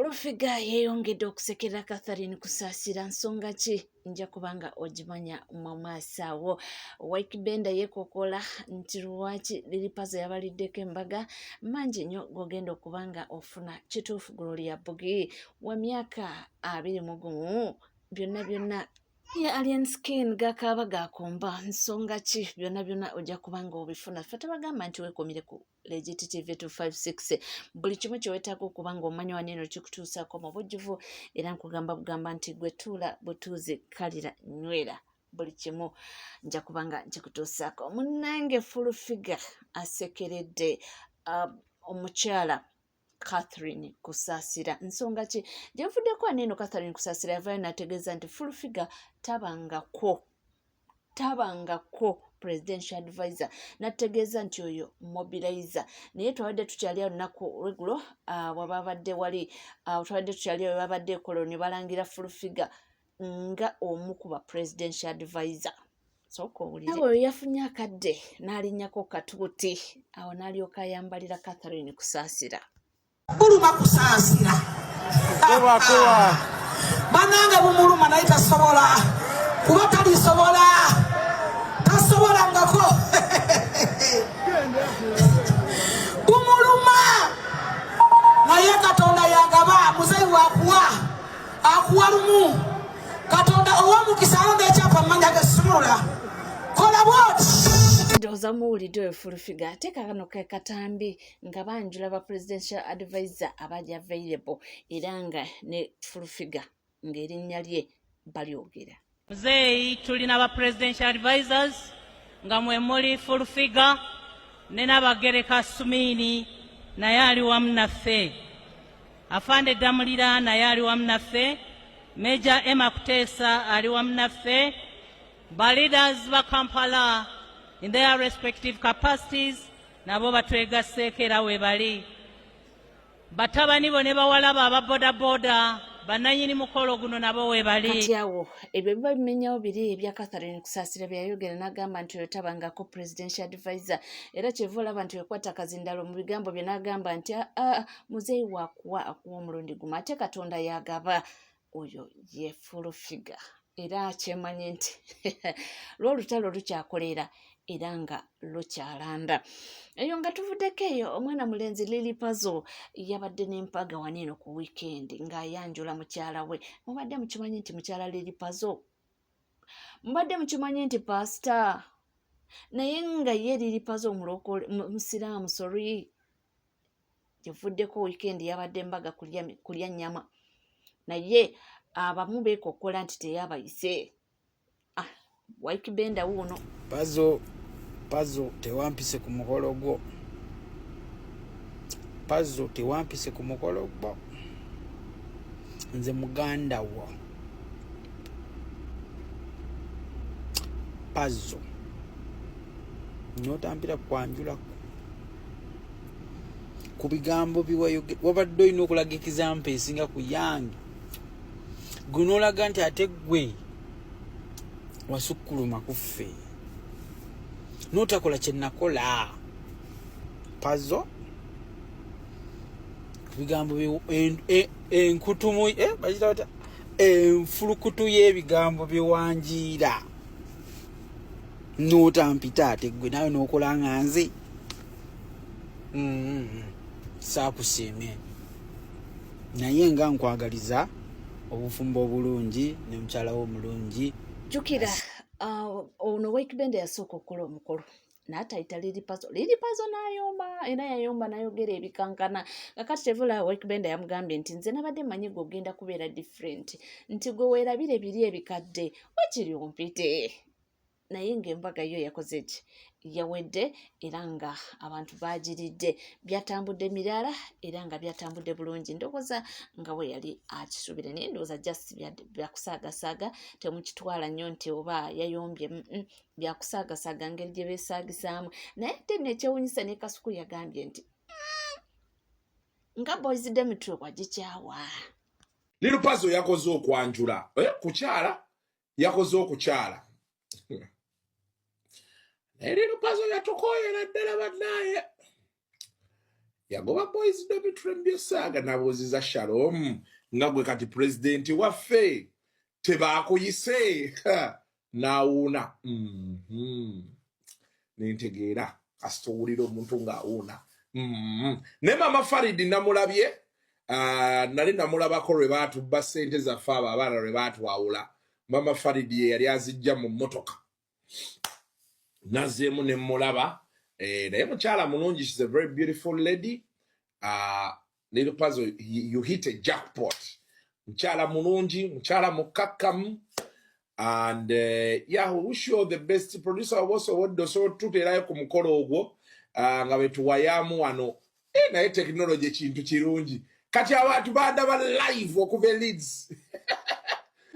Fulufiga yeyongedde okusekera Catherine Kusaasira nsonga ki nja kubanga ogimanya mu maaso awo. Waikibenda yeekokola nti lwaki Lilipazo yabaliddeko embaga mangi nnyo g'ogenda okubanga ofuna kituufu Gloria Bugi wa myaka 21 byonna ya alien skin gakaaba gakomba nsonga ki byonna ojja kubanga obifuna. Ffe tabagamba nti weekomire ku Legit TV 256 buli kimu kye weetaaga okuba ng'omanya wano kikutuusaako mu bujjuvu era nkugamba nti gwe tuula butuuzi kalira nywera buli kimu nja kubanga nkikutuusaako. Munnange Fulufiga asekeredde omukyala Catherine Kusaasira nsonga ki gyevuddeko aneeno. Catherine Kusaasira yavaayo n'ategeeza nti Fulufiga tabangako presidential advisor n'ategeeza nti oyo mobilizer naye twabadde tukyali awo lunaku lwegulo wababadde wali twabadde tukyali awo babadde ekoloni balangira Fulufiga nga omu ku ba presidential advisor. Sooka owulire oyo yafunye akadde n'alinnyako katuuti awo n'alyoka ayambalira Catherine Kusaasira. Buluma Kusaasira banange bumuluma naye tasobola kuba talisobola tasobolangako bumuluma naye Katonda yagaba muzeyi akuwa lumu Katonda owamukisa alonda ekyapa mmanja gesumula kola bwoti. Ndoza muwulidde oyo Fulufiga ateeka kano ke katambi nga banjula ba presidential advisor abali available era nga ne Fulufiga ng'erinnya lye balyogera. Muzeeyi tulina ba presidential advisors nga mwe muli Fulufiga ne Nabagereka Sumiini naye ali wamu naffe, Afande Damulira naye ali wamu naffe, Major Emma Kuteesa ali wamu naffe, ba leaders ba Kampala in their respective capacities nabo batwegasseeko era weebali, batabani bo ne bawala bo aba bodaboda bannannyini mukolo guno nabo weebali. Kati awo ebyo biba bimenyawo biri ebya Catherine Kusaasira byayogera n'agamba nti oyo tabangako presidential advisor era kyeva olaba nti wekwata kazindalo mu bigambo bye n'agamba nti muzeeyi akuwa omulundi gumu ate Katonda yagaba. Oyo ye Fulufiga era kyemanye nti lw'olutalo lukyakolera era nga lukyalanda. Eyo nga tuvuddeko eyo omwana mulenzi Lilipazo yabadde n'empaga waneeno ku weekend ng'ayanjula mukyala we. Mubadde mukimanyi nti mukyala Lilipazo mubadde mukimanyi nti pastor naye nga ye Lilipazo musiraamu sorry yevuddeko weekend yabadde mbaga kulya nnyama naye abamu beekokola nti teyabayise. Waikibenda wuuno Pazo tewampise ku mukolo gwo. Pazo tewampise ku mukolo gwo. Nze muganda wo. Pazo notampira kwanjula ku bigambo biwayogera wabadde olina okulaga ekizampa esinga ku yange gunoolaga nti ate gwe wasukkuluma kuffe notakola kyenakola. Pazo bigambo enkutumu bakirabata enfulukutu y'ebigambo biwanjiira notampita ate gwe nawe nokola nga nze saakusiimye naye nga nkwagaliza obufumbo obulungi ne mukyala wo omulungi. Jukira ono Waikibenda yasooka okukola omukolo n'atayita Lilipazo n'ayomba era yayomba n'ayogera ebikankana. Kakati kyevula Waikibenda yamugambye nti nze nabadde mmanyi gwe ogenda kubeera different nti gwe weerabire ebiri ebikadde wakiri ompite naye ng'embaga yo yakoze ki yawedde era nga abantu bagiridde byatambudde mirala era nga byatambudde bulungi. Ndowooza nga we yali akisuubira naye ndowooza just byakusaagasaaga temukitwala nnyo nti oba yayombye byakusaagasaaga ngeri gye beesaagisaamu naye ate nekyewunyisa ne Kasuku yagambye nti nga boys demitwe wagikyawa. Lilipazo yakoze okwanjula kukyala yakoze okukyala Lilipazo yatukoyera ddala bannaye yagoba boys dormitory saga nabuziza Shalom nga gwe kati president waffe tebakuyise nauna nintegeera asitowulira omuntu ng'awuuna ne mama Farid namulabye nali namulabako lwe baatubba ssente zaffe abo abaana lwe baatwawula mama Farid ye yali azijja mu mmotoka nazeemu ne mulaba naye mukyala mulungi, she's a very beautiful lady. Little puzzle, you hit a jackpot. Mukyala mulungi, mukyala mukakkamu. And yeah, we wish you all the best. Producer also wadde so tuterayo ku mukolo ogwo nga betuwayamu wano naye technology kintu kirungi kati abantu badaba live okuva Leeds.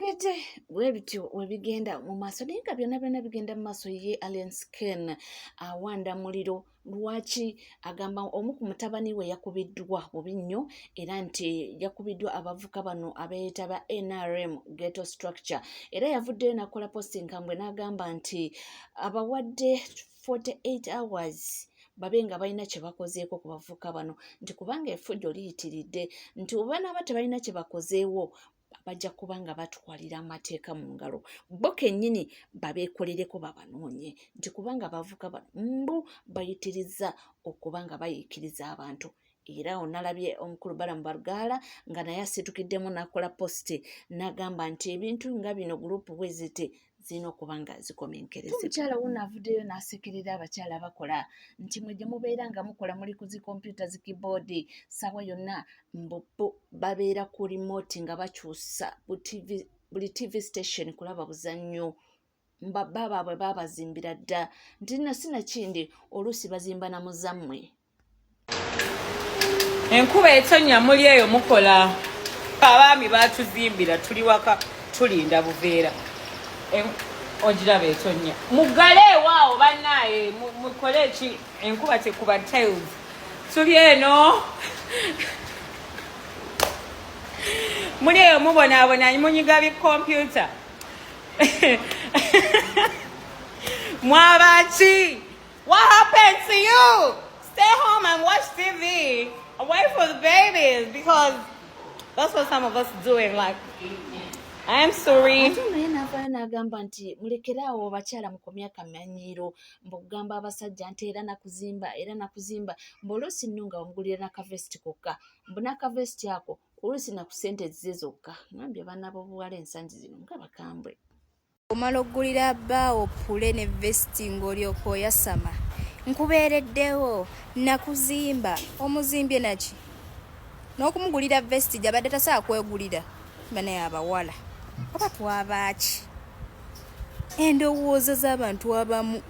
Ete webityo webigenda mu maaso naye nga byonna bigenda mu maaso ye Alliance Ken awanda muliro lwaki agamba omu ku mutabani we yakubiddwa bubi nnyo era nti yakubiddwa abavuka bano abeetaba NRM ghetto structure era yavuddeyo nakola posting kambwe n'agamba nti abawadde 48 hours babenga balina kye bakozeeko ku bavuka bano nti kubanga effujjo liyitiridde nti oba n'aba tebalina kye bakozeewo bajja kubanga batwalira amateeka mu ngalo bo kennyini babeekolereko babanoonye nti kubanga bavuka mbu bayitiriza okubanga bayiikiriza abantu era onalabye omukulu Balamu Balugaala nga naye asitukiddemu n'akola posti n'agamba nti ebintu nga bino gurupu bwe zite zino kubanga zikomenkereza. Omukyala wuno avuddeyo n'asekerera abakyala bakola nti mwe gye mubeera nga mukola muli ku zi computer zi keyboard sawa yonna mbobo babeera ku remote nga bakyusa buli TV station kulaba buzannyo baabwe baabazimbira dda nti nno sinakindi oluusi bazimba na muzammwe. Enkuba etonnya muli eyo mukola abaami baatuzimbira tuli waka tulinda buveera ojiraba etonnya mugale waawo bannaye mukole ki enkuba tekuba tiles tuli eno muli eyo mubonaabona munyiga bikompyuta mwabaki what happened to you? Stay home and watch TV and wait for the babies because that's what some of us doing. Like, I'm sorry. Naye n'avaayo n'agamba nti mulekeraawo bakyala mukomya akamanyiro mbugamba abasajja nti era nakuzimba mb'oluusi nno nga wamugulira n'akavesiti kokka mbu n'akavesiti ako oluusi na ku ssente zize zokka ngambye baana b'obuwala ensangi zino nga bakambwe. Omala oggulira bbaawo pule ne vesiti ng'olyoka oyasama nkubeereddewo nakuzimba omuzimbye naki n'okumugulira vesiti gyabadde tasobola kwegulira banaye abawala oba twabaaki endowooza z'abantu abamu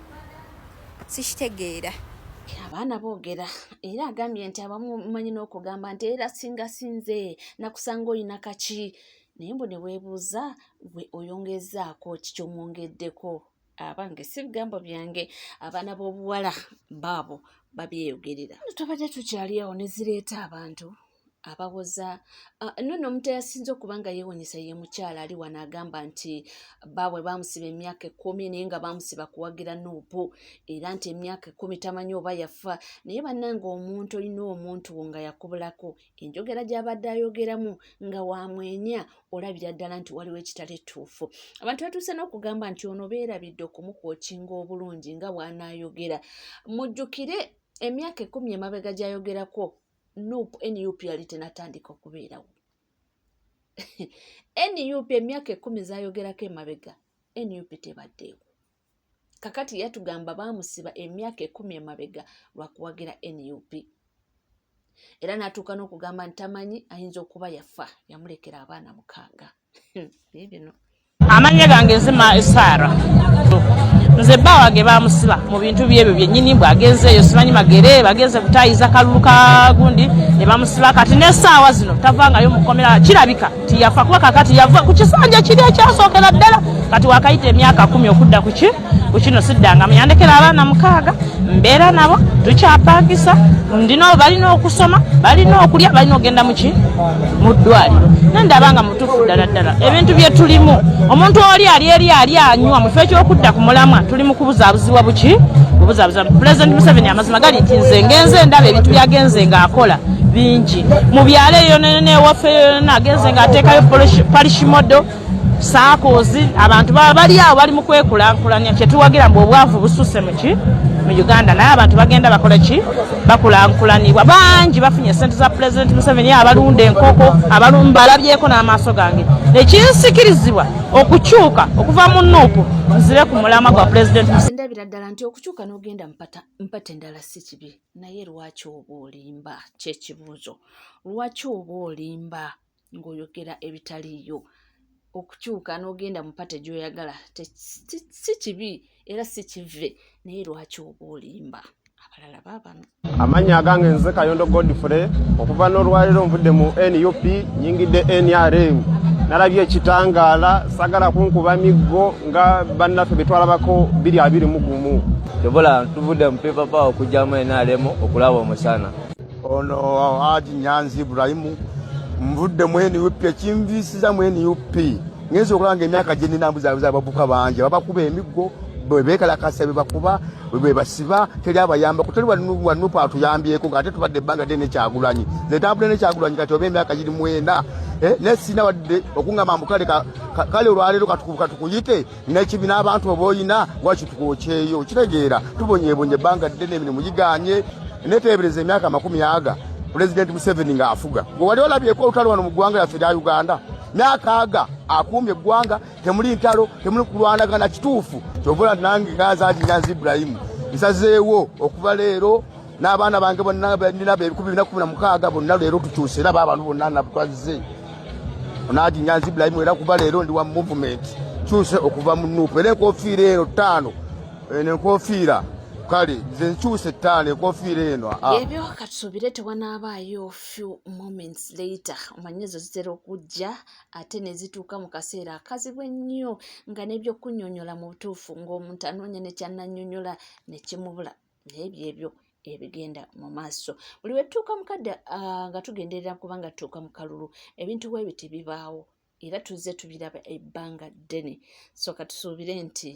sikitegeera. Abaana boogera era agambye nti abamu mumanyi n'okugamba nti era singa sinze nakusanga olina kaki naye mbu ne weebuuza gwe oyongezaako kikyomwongeddeko abange si bigambo byange abaana b'obuwala baabo babyeyogerera. Tubadde tukyali awo ne zireeta abantu abawoza nno omuntu eyasinze okuba nga yeewuunyisa ye mukyala ali wano agamba nti baabwe baamusiba emyaka 10 naye nga baamusiba kuwagira Nuupu era nti emyaka 10 tamanyi oba yafa naye bannanga omuntu olina omuntu wo nga yakubulako enjogera gy'abadde ayogeramu nga wamwenya olabira ddala nti waliwo ekitali tuufu. Abantu batuuse n'okugamba nti ono beerabidde okumukwokinga obulungi nga bw'anaayogera. Mujjukire emyaka 10 emabega gy'ayogerako NUP yali tenatandika okubeerawo. NUP emyaka 10 zaayogerako emabega NUP tebaddeewo. Kakati yatugamba baamusiba emyaka 10 emabega lwakuwagira NUP. Era n'atuuka n'okugamba nti tamanyi ayinza okuba yafa yamulekera abaana 6. Bino amanya gange nzima Sara nze bawage bamusiba mu bintu byebyo byennyini bwagenzeeyo simanyi magere bagenze kutayiza kalulu ka gundi ne bamusiba kati n'essaawa zino tavangayo mukomera kirabika ti yafa kuba kakati yava ku kisanja kiri ekyasookera ddala kati wakayita emyaka 10 okudda ku kino siddanga muyandekera abaana 6 mbeera nabo tukyapangisa ndino balina okusoma balina okulya balina ogenda mu ddwaliro nendabanga mutuufu ddala ebintu bye tulimu omuntu oli ali anywa mu kifo eky'okudda ku mulamwa tuli mu kubuzaabuzibwa obuzabuza President Museveni amazima gali nti nze ngenze ndaba ebintu byagenze ng'akola bingi mu byalo eyo newaffe nagenze ng'ateekayo parish model saakozi abantu bali awo bali mu kwekulankulanya kyetuwagira mbu obwavu bususe mu Uganda naye abantu bagenda bakola ki bakulankulanibwa bangi bafunye sente za President Museveni abalunda enkoko balabyeko n'amaaso gange ekinsikirizibwa okukyuka okuva mu Nuupu nzire ku mulama gwa President Museveni. Ndabira ddala nti okukyuka n'ogenda mpata endala si kibi naye lwaki oba olimba kyekibuuzo lwaki oba olimba ng'oyogera ebitaliyo okukyuka n'ogenda mupate gy'oyagala si kibi era si kive naye lwaki oba olimba abalala baabano. Amanya agange nze Kayondo Godfrey okuva n'olwaliro nvudde mu NUP nyingidde NRM nalabye ekitangaala sagala kunkuba miggo nga bannaffe betwalabako 221 Debola tuvudde mu paper power okujjamu NRM okulaba omusana ono Haji Nyanzi Ibrahim mvudde mu NUP ekimvisiza mu NUP ngenze okulanga emyaka gye nina mbuzabuza abavuka bangi babakuba emiggo bebekalakasa bebakuba bebasiba teri abayamba kutali wanupa atuyambyeko ng'ate tubadde ebbanga ddene Kyagulanyi nze ntambula ne Kyagulanyi kati oba emyaka giri 9 nesina wadde okungamba mbu kale olwaleero katukuyite nekibiina abantu oba oyina lwaki tukokyeyo kitegeera tubonyeebonye ebbanga ddene emirimu giganye neteebereza emyaka 40 President Museveni ng'afuga gwe wali olabyeko olutalo wano mu ggwanga lyaffe lya Uganda myaka aga akuumye eggwanga temuli ntalo temuli kulwanagana kituufu kyovula nange ngaza Haji Nyanzi Ibrahim nsazeewo okuva leero n'abaana bange bonna ninabe 2016 bonna leero tukyuse era abantu bonna nabutwaze Haji Nyanzi Ibrahim era kuva leero ndi wa movement kyuse okuva mu Nuupu era enkofiira eno 5 enkofiira kale nze nkyuse 5 enkofiira eno ebyo katusuubire tewanaabayo few moments later omanyizo zitera okujja ate ne zituuka mu kaseera akazibu ennyo nga n'ebyokunnyonnyola mu butuufu ng'omuntu anoonya ne kyannannyonnyola ne kimubula n'ebyo ebigenda mu maaso buli wetuuka mukadde nga tugenderera kubanga tutuuka mu kalulu ebintu bwe biti bibaawo era tuzze tubiraba ebbanga ddene so katusuubire nti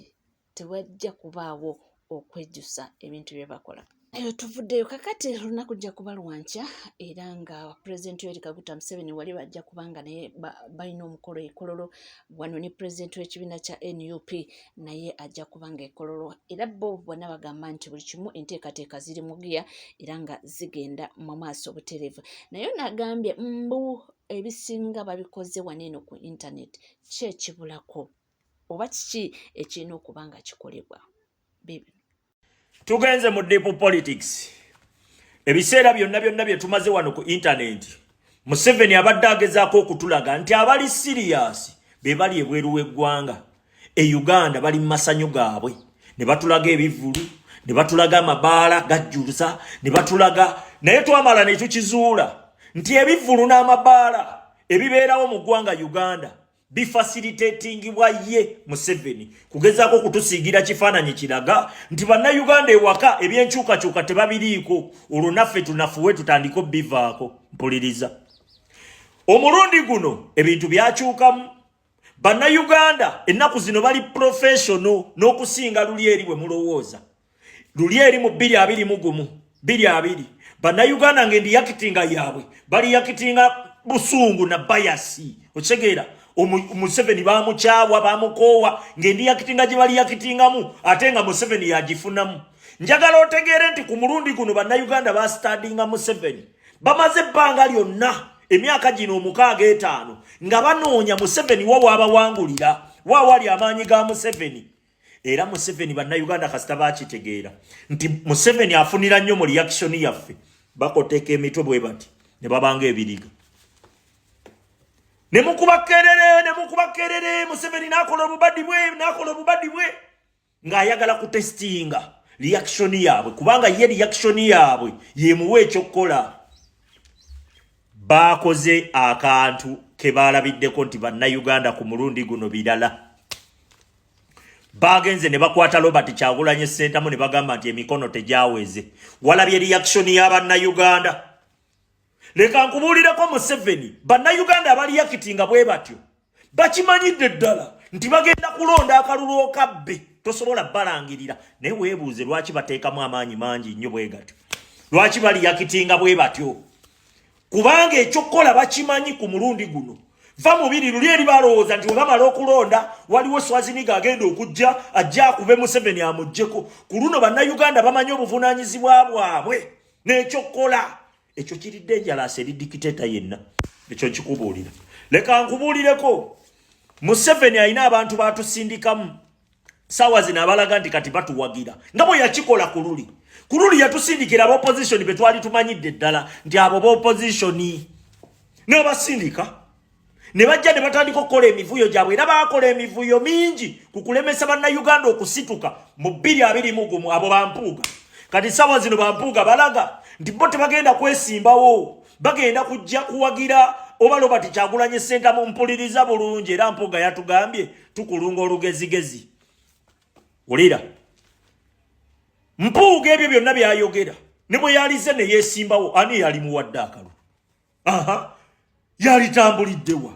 tewajja kubaawo okwejjusa ebintu bye bakola. Eyo tuvuddeyo kakati lunaku jja kuba lwankya era nga President Yoweri Kaguta Museveni wali bajja kubanga naye balina omukolo ekololo wano ne President w'ekibiina kya NUP naye ajja kubanga ekololo era bo bonna bagamba nti buli kimu enteekateeka ziri mu giya era nga zigenda mu maaso butereevu naye nagambye mbu ebisinga babikoze waneeno ku internet kyekibulako oba kiki ekirina okuba nga kikolebwa bibi. Tugenze mu deep politics. Ebiseera byonna bye tumaze wano ku internet. Museveni abadde agezaako okutulaga nti abali serious be bali ebweru w'eggwanga. Uganda bali mu masanyu gaabwe. Ne batulaga ebivulu, ne batulaga amabaala gajjulusa, ne batulaga naye twamala ne tukizuula nti ebivulu n'amabaala ebibeerawo mu ggwanga Uganda bifacilitatingibwa ye Museveni kugezaako kutusiigira kifaananyi kiraga nti bannayuganda ewaka ebyenkyukakyuka tebabiriiko olwo naffe tunafuwe tutandika bivaako mpuliriza omulundi guno ebintu byakyukamu bannayuganda ennaku zino bali professional n'okusinga luli eri bwe mulowooza luli eri mu 221 bannayuganda ng'endi yakitinga yaabwe bali yakitinga busungu na bayasi okitegera Museveni bamukyawa bamukoowa ng'endi yakitinga gye bali yakitingamu ate nga Museveni yagifunamu njagala otegeere nti ku mulundi guno bannayuganda bastadinga Museveni bamaze ebbanga lyonna emyaka gino 65 nga banoonya Museveni wa waabawangulira wa wali amaanyi ga Museveni era Museveni bannayuganda kasita bakitegeera nti Museveni afunira nnyo mu reaction yaffe bakoteeka emitwe bwe bati ne babanga ebiriga nemukubakerere Museveni nakola obubadi bwe ng'ayagala kutestinga reaction yaabwe kubanga ye reaction yaabwe yemuwe ekyokukola bakoze akantu ke baalabiddeko nti bannayuganda ku mulundi guno birala bagenze ne bakwata Robert Kyagulanyi Ssentamu ne bagamba nti emikono tegyaweze walabye reaction y'abannayuganda leka nkubuulireko Museveni bannayuganda abali yakitinga bwe batyo bakimanyidde ddala nti bagenda kulonda akalulu okabbe tosobola balangirira naye weebuuze lwaki bateekamu amaanyi mangi nnyo bwe gatyo lwaki bali yakitinga bwe batyo kubanga ekyokukola bakimanyi ku mulundi guno va mubiri luli eri balowooza nti webamala okulonda waliwo Swaziniga agenda okujja ajja akube Museveni amuggyeko ku luno bannayuganda bamanyi obuvunaanyizibwa bwabwe n'ekyokukola ekyo kiridde enjalaasa eri dikiteeta yenna ekyo nkikubuulira leka nkubuulireko Museveni alina abantu batusindikamu saawa zino abalaga nti kati batuwagira nga bwe yakikola ku luli yatusindikira ab'opposition be twali tumanyidde ddala nti abo b'opposition n'abasindika ne bajja ne batandika okukola emivuyo gyabwe era baakola emivuyo mingi ku kulemesa bannayuganda okusituka mu 2021 abo bampuuga kati saawa zino bampuuga balaga nti bo tebagenda kwesimbawo bagenda kujja kuwagira oba Robert Kyagulanyi Ssentamu mpuliriza bulungi era Mpuuga yatugambye tukulunga olugezigezi olira Mpuuga ebyo byonna byayogera ne bwe yalize ne yeesimbawo ani yali muwadde akalu yalitambuliddewa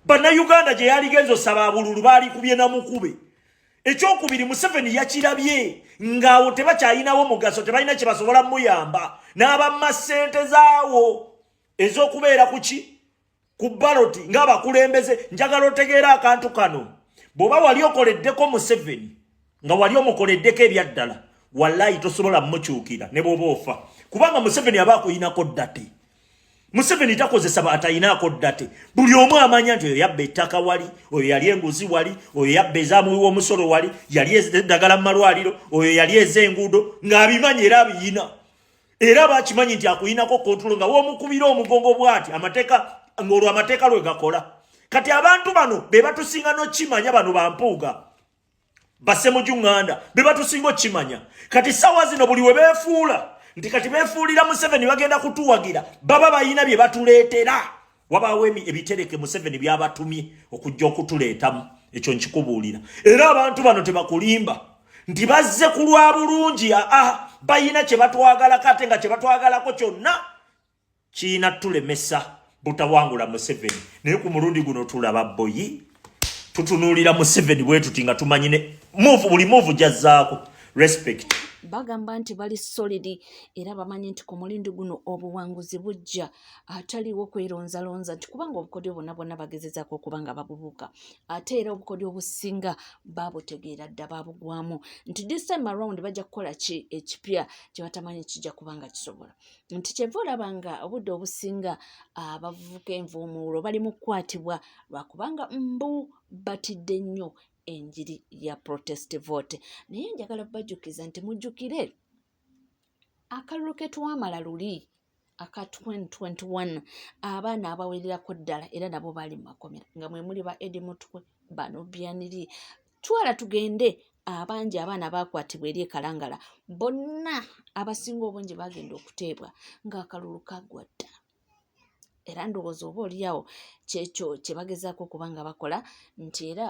bannayuganda gye yaligenza osaba abululu baalikubye namukube ekyokubiri Museveni yakirabye ng'awo tebakyalinawo mugaso tebalina kye basobola muyamba n'abamma ssente zaawo ez'okubeera kuki ku baloti ng'abakulembeze njagala otegeera akantu kano bw'oba wali okoleddeko Museveni nga wali omukoleddeko ebyaddala wallahi tosobola mukyukira ne bw'oba ofa kubanga Museveni aba akuyinako ddate Museveni takozesa batayinaako ddate buli omu amanya nti oyo yabba ettaka wali oyo yali enguzi wali oyo yabba ezaamuwi w'omusolo wali yali eddagala mu malwaliro oyo yali ez'enguudo ng'abimanyi era abiyina era bakimanyi nti akuyinako kontulo nga woomukubira omugongo bw'ati amateeka ng'olwo amateeka lwe gakola kati abantu bano be batusinga n'okimanya bano bampuuga basemujunganda be batusinga okimanya kati saawa zino buli we beefuula nti kati beefuulira Museveni bagenda kutuwagira baba bayina bye batuleetera wabaawo ebitereke Museveni byabatumye okujja okutuleetamu ekyo nkikubuulira era abantu bano tebakulimba nti bazze ku lwa bulungi bayina kye batwagalako ate nga kye batwagalako kyonna kiina tulemesa butawangula Museveni naye ku mulundi guno tulaba boyi tutunuulira Museveni bwe tuti nga tumanyine buli muvu jazzaako respect bagamba nti bali solidi era bamanyi nti ku mulindi guno obuwanguzi bujja ataliwo kweronzalonza nti kubanga obukodyo bonna bagezezaako okuba nga babubuuka ate era obukodyo obusinga babutegeera dda babugwamu nti this time around bajja kukola ki ekipya kye batamanyi kijja kuba nga kisobola nti kyeva olaba nga obudde obusinga abavubuka envuumuulo bali mu kukwatibwa lwakubanga mbu batidde nnyo enjiri ya protest vote naye njagala bajjukiza nti mujjukire akalulu ke twamala luli aka 2021 abaana abawererako ddala era nabo baali mu makomera nga mwe muli ba Eddie Mutwe bano Byaniri twala tugende abangi abaana bakwatibwa eri ekalangala bonna abasinga obungi bagenda okuteebwa ng'akalulu kaggwa dda era ndowooza oba oliawo kyekyo kye bagezaako okuba nga bakola nti era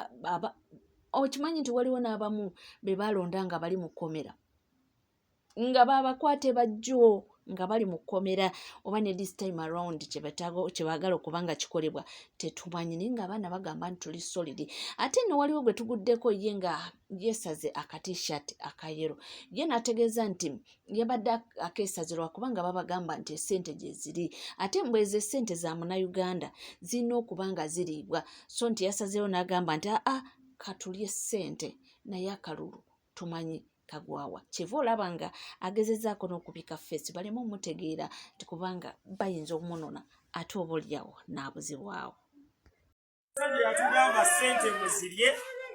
okimanyi nti waliwo n'abamu be balonda nga bali mu kkomera nga babakwate bajjo nga bali mu kkomera oba ne this time around kye baagala okuba nga kikolebwa tetumanyi naye nga abaana bagamba nti tuli solidi ate nno waliwo gwe tuguddeko ye nga yeesaze akatishat akayero ye n'ategeeza nti yabadde akeesazirwa kubanga babagamba nti essente gye ziri ate mbwezo essente za munnayuganda zirina okuba nga ziriibwa so nti yasazeewo n'agamba nti katulye ssente naye akalulu tumanyi kagwawa kyeva olaba nga agezezaako n'okubika feesi baleme omutegeera nti kubanga bayinza okumunona ate oba oliawo n'abuzibwawo yatugamba ssente muzirye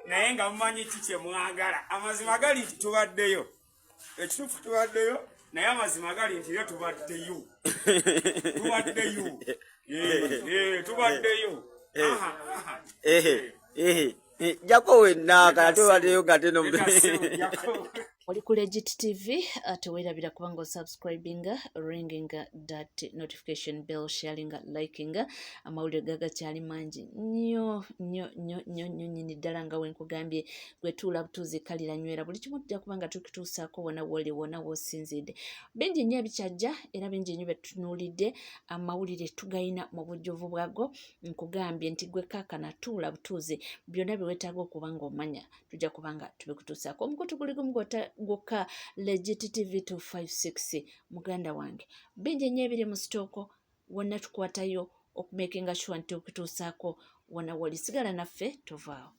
naye nga mumanyi ki kye mwagala amazima gali nti tubaddeyo ekituufu tubaddeyo naye amazima gali nti era tubaddeyo tubaddeyo jako wenna kala tubaddeyo gateno oli ku Legit TV teweerabira kubanga subscribinga, ringinga that notification bell, sharinga, likinga. Amawulire gagakyali mangi nnyo nyini ddala nga wenkugambye gwetuula butuuzi kalira nywera buli kimu tujja kubanga tukituusaako wona woli wona wosinzidde. Bingi nnyo ebikyajja era bingi nnyo betunuulidde. Amawulire tugayina mu bujjuvu bwago. Nkugambye nti gwe kaakana tuula butuuzi byonna bye weetaaga okuba ng'omanya tujja kubanga tubikutuusaako. Omukutu guli gumu gwokka Legit TV 256 muganda wange. Bingi nnyo ebiri mu sitooko wonna tukwatayo okumakinga sure nti okituusaako wona woli. Sigala naffe tovaawo.